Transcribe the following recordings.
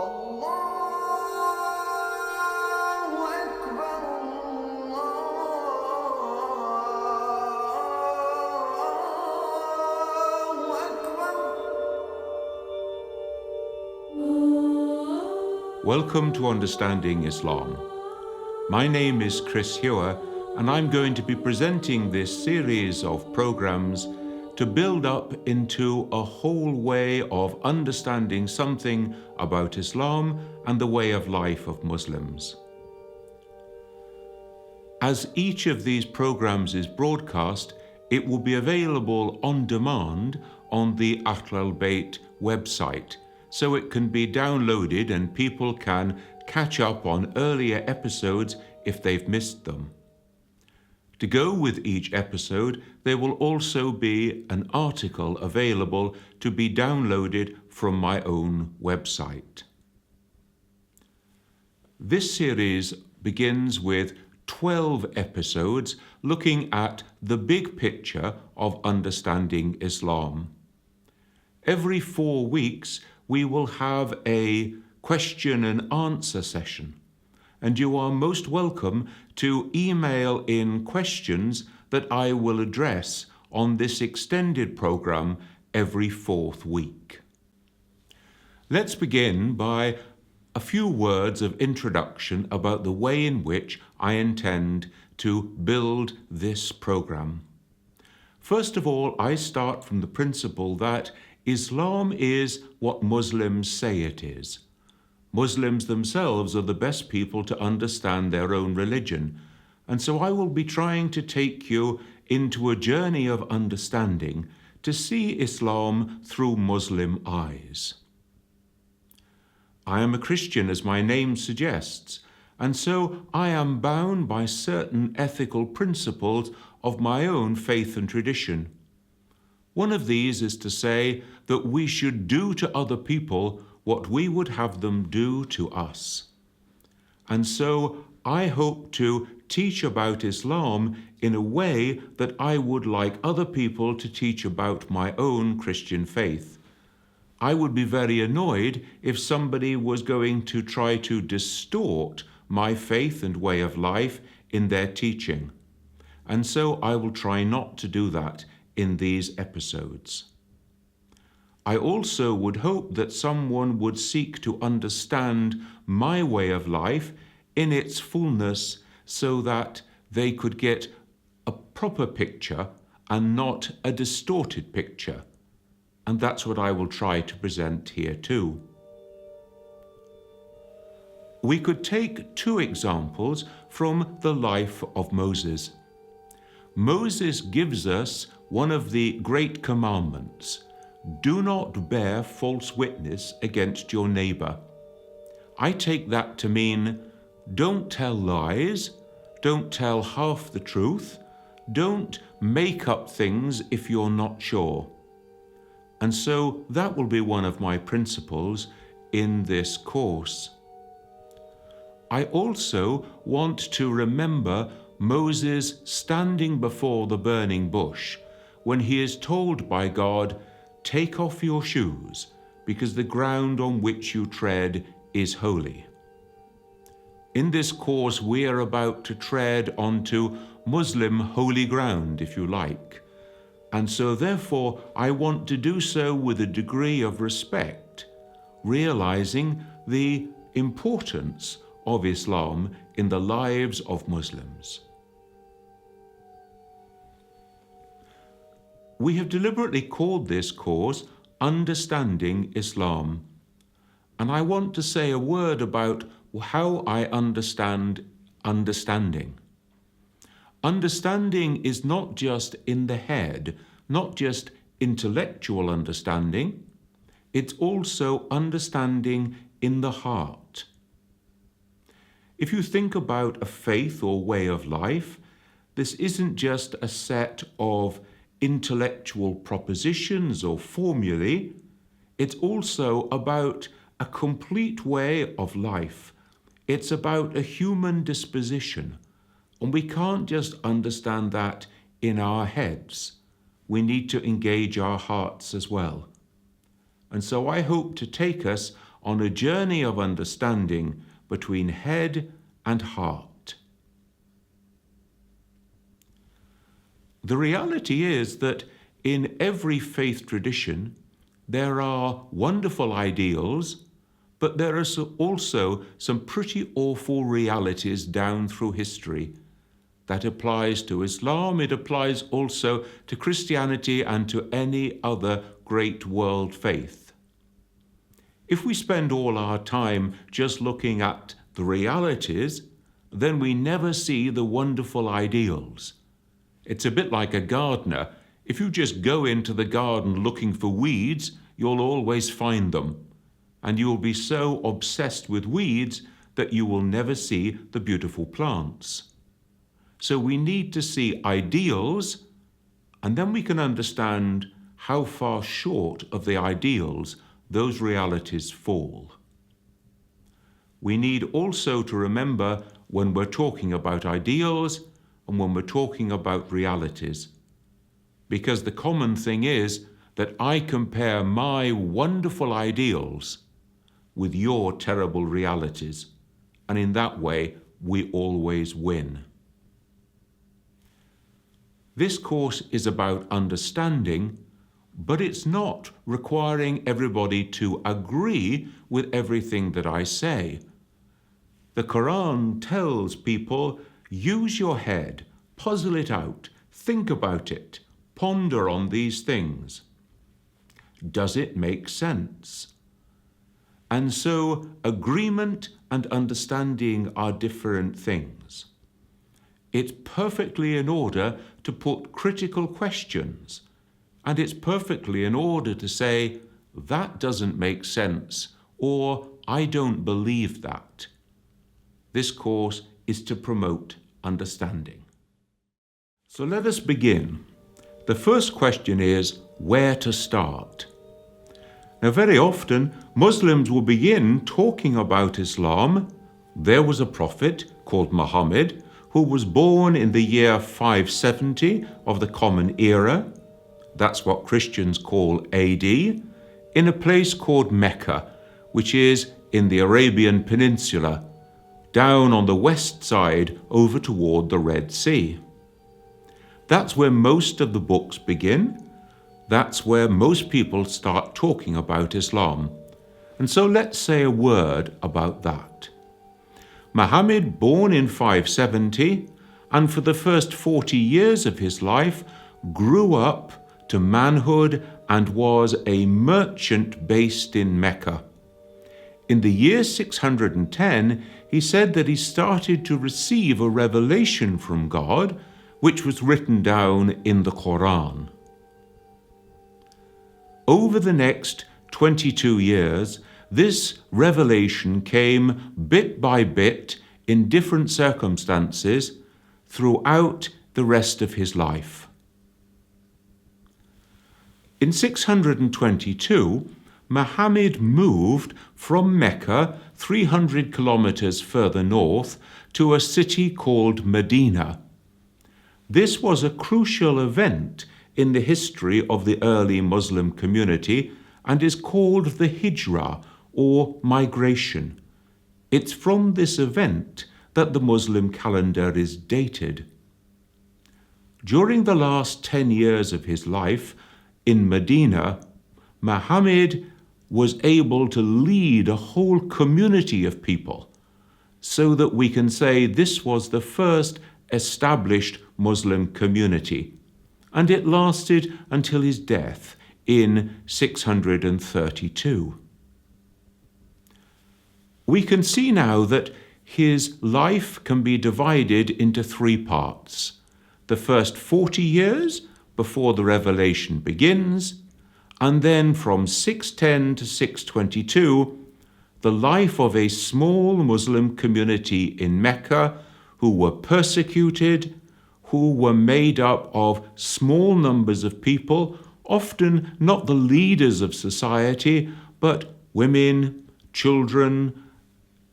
الله أكبر الله أكبر. Welcome to Understanding Islam. My name is Chris Hewer, and I'm going to be presenting this series of programs to build up into a whole way of understanding something about Islam and the way of life of Muslims. As each of these programs is broadcast, it will be available on demand on the Ahlulbayt website, so it can be downloaded and people can catch up on earlier episodes if they've missed them. To go with each episode, there will also be an article available to be downloaded from my own website. This series begins with 12 episodes looking at the big picture of understanding Islam. Every 4 weeks, we will have a question and answer session, and you are most welcome to email in questions that I will address on this extended program every 4th week. Let's begin by a few words of introduction about the way in which I intend to build this program. First of all, I start from the principle that Islam is what Muslims say it is. Muslims themselves are the best people to understand their own religion, and so I will be trying to take you into a journey of understanding to see Islam through Muslim eyes. I am a Christian, as my name suggests, and so I am bound by certain ethical principles of my own faith and tradition. One of these is to say that we should do to other people what we would have them do to us. And so I hope to teach about Islam in a way that I would like other people to teach about my own Christian faith. I would be very annoyed if somebody was going to try to distort my faith and way of life in their teaching. And so I will try not to do that in these episodes. I also would hope that someone would seek to understand my way of life in its fullness so that they could get a proper picture and not a distorted picture. And that's what I will try to present here too. We could take 2 examples from the life of Moses. Moses gives us one of the great commandments: do not bear false witness against your neighbor. I take that to mean don't tell lies, don't tell half the truth, don't make up things if you're not sure. And so that will be one of my principles in this course. I also want to remember Moses standing before the burning bush when he is told by God, take off your shoes, because the ground on which you tread is holy. In this course, we are about to tread onto Muslim holy ground, if you like. And so therefore, I want to do so with a degree of respect, realizing the importance of Islam in the lives of Muslims. We have deliberately called this course Understanding Islam, and I want to say a word about how I understand understanding. Understanding is not just in the head, not just intellectual understanding, it's also understanding in the heart. If you think about a faith or way of life, this isn't just a set of intellectual propositions or formulae, it's also about a complete way of life. It's about a human disposition, and we can't just understand that in our heads. We need to engage our hearts as well. And so I hope to take us on a journey of understanding between head and heart. The reality is that in every faith tradition, there are wonderful ideals, but there are also some pretty awful realities down through history. That applies to Islam, it applies also to Christianity and to any other great world faith. If we spend all our time just looking at the realities, then we never see the wonderful ideals. It's a bit like a gardener. If you just go into the garden looking for weeds, you'll always find them. And you will be so obsessed with weeds that you will never see the beautiful plants. So we need to see ideals, and then we can understand how far short of the ideals those realities fall. We need also to remember when we're talking about ideals and when we're talking about realities, because the common thing is that I compare my wonderful ideals with your terrible realities, and in that way we always win. This course is about understanding, but it's not requiring everybody to agree with everything that I say. The Qur'an tells people, use your head, puzzle it out, think about it, ponder on these things. Does it make sense? And so agreement and understanding are different things. It's perfectly in order to put critical questions, and it's perfectly in order to say, that doesn't make sense, or I don't believe that. This course is to promote understanding. So let us begin. The first question is, where to start? Now, very often, Muslims will begin talking about Islam. There was a prophet called Muhammad who was born in the year 570 of the Common Era, that's what Christians call AD, in a place called Mecca, which is in the Arabian peninsula, down on the west side over toward the Red Sea. That's where most of the books begin. That's where most people start talking about Islam. And so let's say a word about that. Muhammad, born in 570, and for the first 40 years of his life, grew up to manhood and was a merchant based in Mecca. In the year 610, he said that he started to receive a revelation from God, which was written down in the Qur'an. Over the next 22 years, this revelation came bit by bit in different circumstances throughout the rest of his life. In 622, Muhammad moved from Mecca 300 kilometers further north to a city called Medina. This was a crucial event in the history of the early Muslim community and is called the Hijrah, or migration. It's from this event that the Muslim calendar is dated. During the last 10 years of his life in Medina, Muhammad was able to lead a whole community of people, so that we can say this was the first established Muslim community, and it lasted until his death in 632. We can see now that his life can be divided into three parts. The first 40 years before the revelation begins, and then from 610 to 622, the life of a small Muslim community in Mecca who were persecuted, who were made up of small numbers of people, often not the leaders of society, but women, children,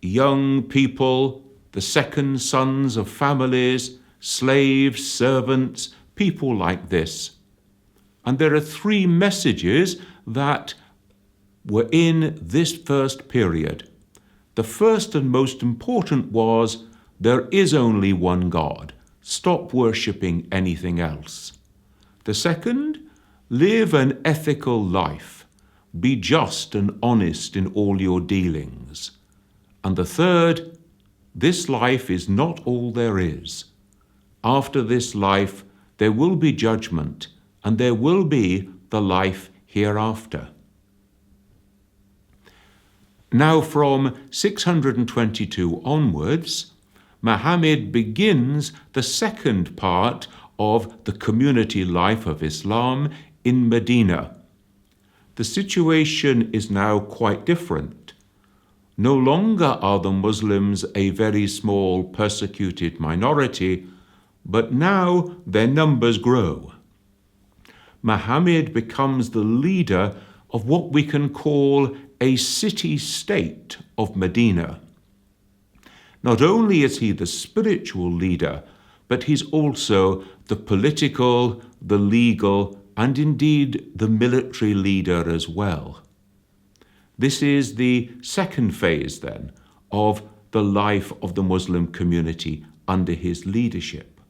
young people, the second sons of families, slaves, servants, people like this. And there are three messages that were in this first period. The first and most important was, there is only one God. Stop worshipping anything else. The second, live an ethical life. Be just and honest in all your dealings. And the third, this life is not all there is. After this life, there will be judgment, and there will be the life hereafter. Now, from 622 onwards, Muhammad begins the second part of the community life of Islam in Medina. The situation is now quite different. No longer are the Muslims a very small persecuted minority, but now their numbers grow. Muhammad becomes the leader of what we can call a city-state of Medina. Not only is he the spiritual leader, but he's also the political, the legal, and indeed the military leader as well. This is the second phase, then, of the life of the Muslim community under his leadership.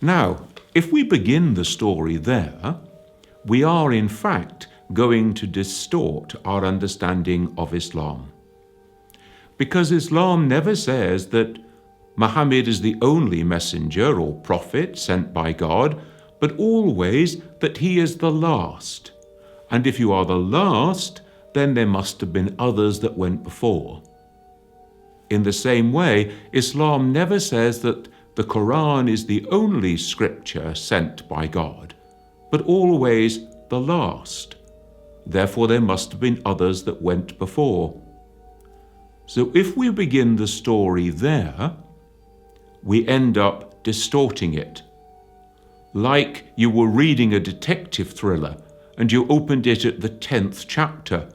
Now, if we begin the story there, we are in fact going to distort our understanding of Islam. Because Islam never says that Muhammad is the only messenger or prophet sent by God, but always that he is the last. And if you are the last, then there must have been others that went before. In the same way, Islam never says that the Qur'an is the only scripture sent by God, but always the last. Therefore, there must have been others that went before. So if we begin the story there, we end up distorting it. Like you were reading a detective thriller and you opened it at the 10th chapter.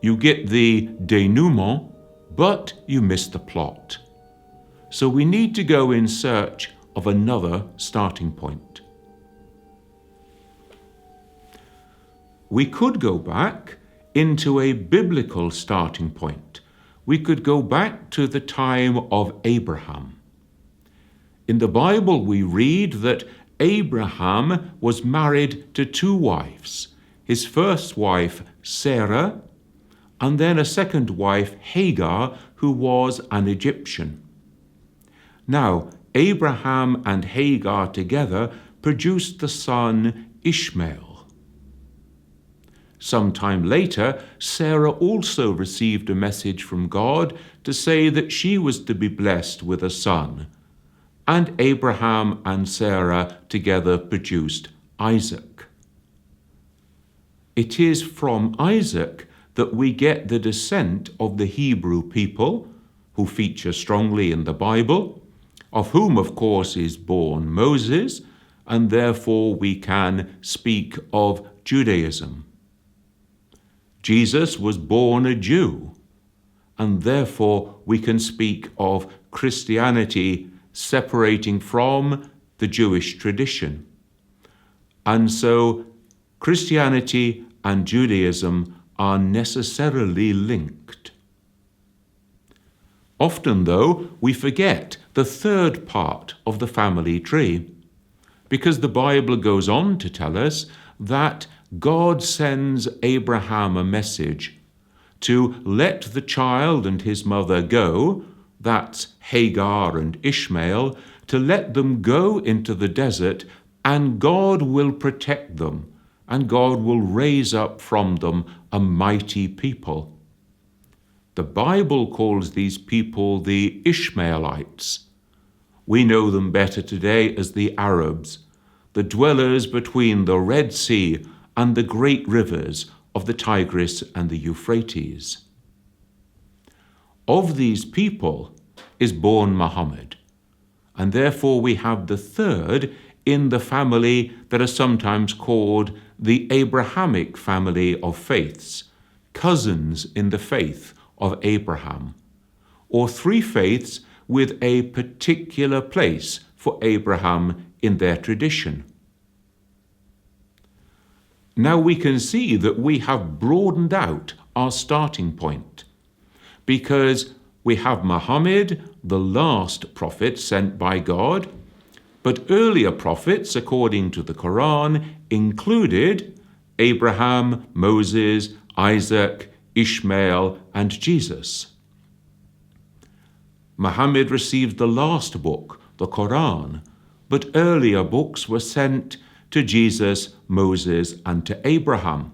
You get the denouement, but you miss the plot. So we need to go in search of another starting point. We could go back into a biblical starting point. We could go back to the time of Abraham. In the Bible, we read that Abraham was married to 2 wives. His first wife, Sarah, and then a second wife, Hagar, who was an Egyptian. Now, Abraham and Hagar together produced the son Ishmael. Sometime later, Sarah also received a message from God to say that she was to be blessed with a son. And Abraham and Sarah together produced Isaac. It is from Isaac that we get the descent of the Hebrew people, who feature strongly in the Bible, of whom, of course, is born Moses, and therefore we can speak of Judaism. Jesus was born a Jew, and therefore we can speak of Christianity separating from the Jewish tradition. And so Christianity and Judaism are necessarily linked. Often, though, we forget the third part of the family tree, because the Bible goes on to tell us that God sends Abraham a message to let the child and his mother go, that's Hagar and Ishmael, to let them go into the desert, and God will protect them, and God will raise up from them a mighty people. The Bible calls these people the Ishmaelites. We know them better today as the Arabs, the dwellers between the Red Sea and the great rivers of the Tigris and the Euphrates. Of these people is born Muhammad, and therefore we have the third in the family that are sometimes called the Abrahamic family of faiths, cousins in the faith of Abraham, or 3 faiths with a particular place for Abraham in their tradition. Now we can see that we have broadened out our starting point, because we have Muhammad, the last prophet sent by God, but earlier prophets, according to the Qur'an, included Abraham, Moses, Isaac, Ishmael, and Jesus. Muhammad received the last book, the Qur'an, but earlier books were sent to Jesus, Moses, and to Abraham.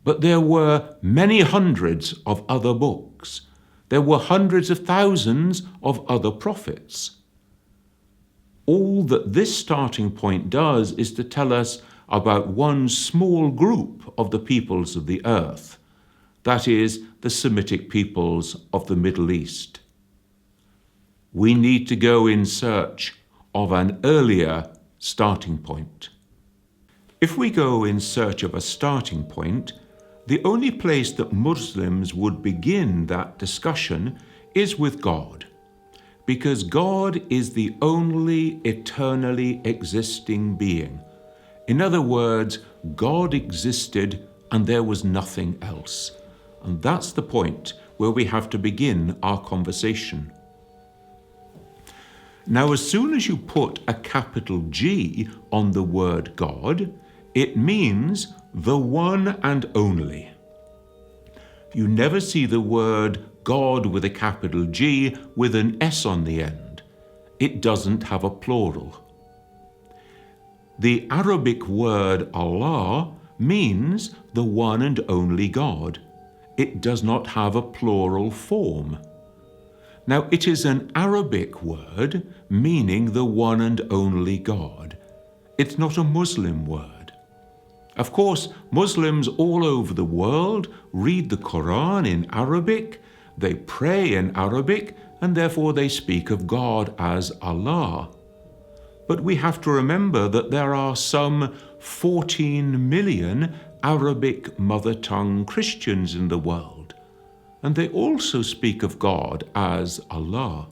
But there were many hundreds of other books. There were hundreds of thousands of other prophets. All that this starting point does is to tell us about one small group of the peoples of the earth, that is, the Semitic peoples of the Middle East. We need to go in search of an earlier starting point. If we go in search of a starting point, the only place that Muslims would begin that discussion is with God, because God is the only eternally existing being. In other words, God existed and there was nothing else. And that's the point where we have to begin our conversation. Now, as soon as you put a capital G on the word God, it means the one and only. You never see the word God with a capital G with an S on the end. It doesn't have a plural. The Arabic word Allah means the one and only God. It does not have a plural form. Now, it is an Arabic word meaning the one and only God. It's not a Muslim word. Of course, Muslims all over the world read the Qur'an in Arabic, they pray in Arabic, and therefore they speak of God as Allah. But we have to remember that there are some 14 million Arabic mother tongue Christians in the world, and they also speak of God as Allah.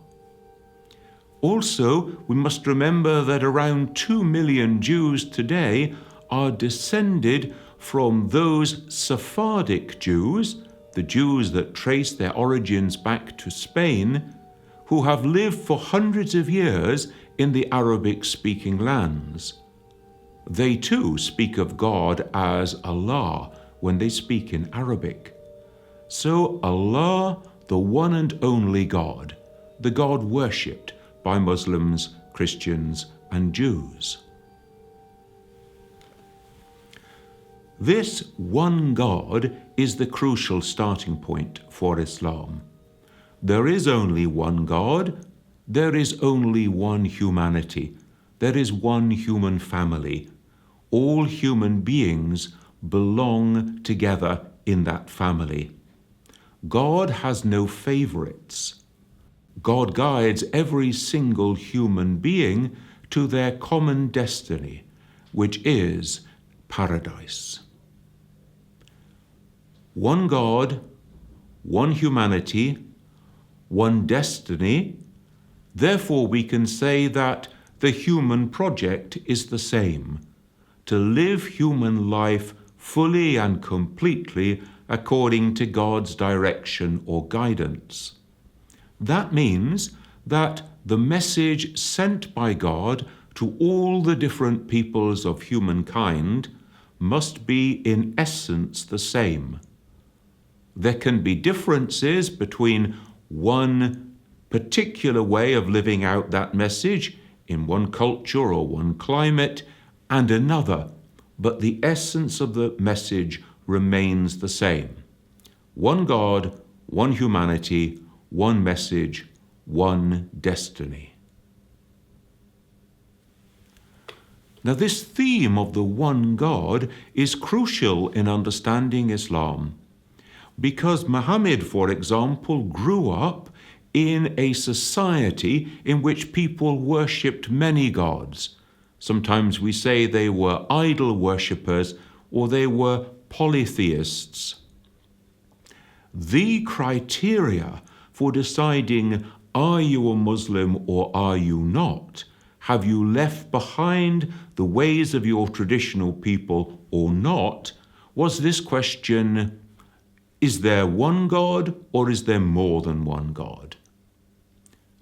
Also, we must remember that around 2 million Jews today are descended from those Sephardic Jews, the Jews that trace their origins back to Spain, who have lived for hundreds of years in the Arabic-speaking lands. They too speak of God as Allah when they speak in Arabic. So Allah, the one and only God, the God worshipped by Muslims, Christians, and Jews. This one God is the crucial starting point for Islam. There is only one God, there is only one humanity, there is one human family. All human beings belong together in that family. God has no favorites. God guides every single human being to their common destiny, which is paradise. One God, one humanity, one destiny. Therefore, we can say that the human project is the same: to live human life fully and completely according to God's direction or guidance. That means that the message sent by God to all the different peoples of humankind must be in essence the same. There can be differences between one particular way of living out that message in one culture or one climate and another, but the essence of the message remains the same. One God, one humanity, one message, one destiny. Now, this theme of the one God is crucial in understanding Islam, because Muhammad, for example, grew up in a society in which people worshipped many gods. Sometimes we say they were idol worshippers or they were polytheists. The criteria for deciding are you a Muslim or are you not Have you left behind the ways of your traditional people or not? Was this question, is there one God or is there more than one God?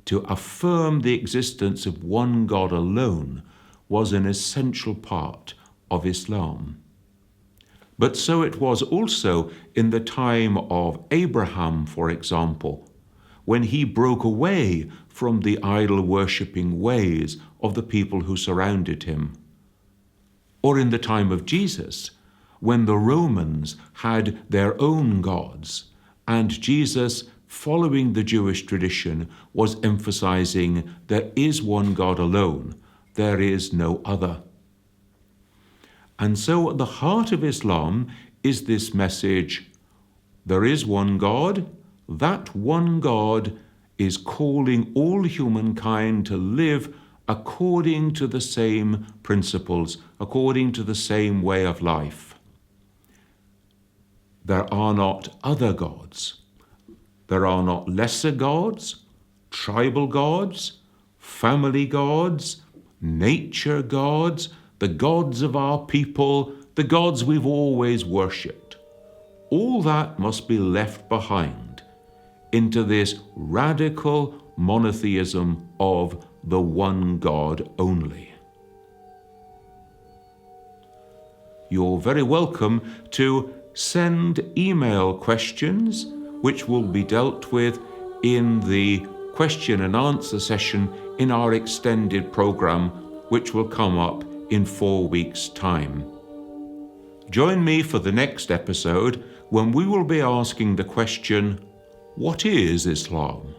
To affirm the existence of one God alone was an essential part of Islam. But so it was also in the time of Abraham, for example, when he broke away from the idol-worshipping ways of the people who surrounded him. Or in the time of Jesus, when the Romans had their own gods, and Jesus, following the Jewish tradition, was emphasizing there is one God alone, there is no other. And so at the heart of Islam is this message, there is one God, that one God is calling all humankind to live according to the same principles, according to the same way of life. There are not other gods. There are not lesser gods, tribal gods, family gods, nature gods, the gods of our people, the gods we've always worshipped. All that must be left behind into this radical monotheism of the one God only. You're very welcome to send email questions which will be dealt with in the question and answer session in our extended program, which will come up in 4 weeks' time. Join me for the next episode when we will be asking the question, what is Islam?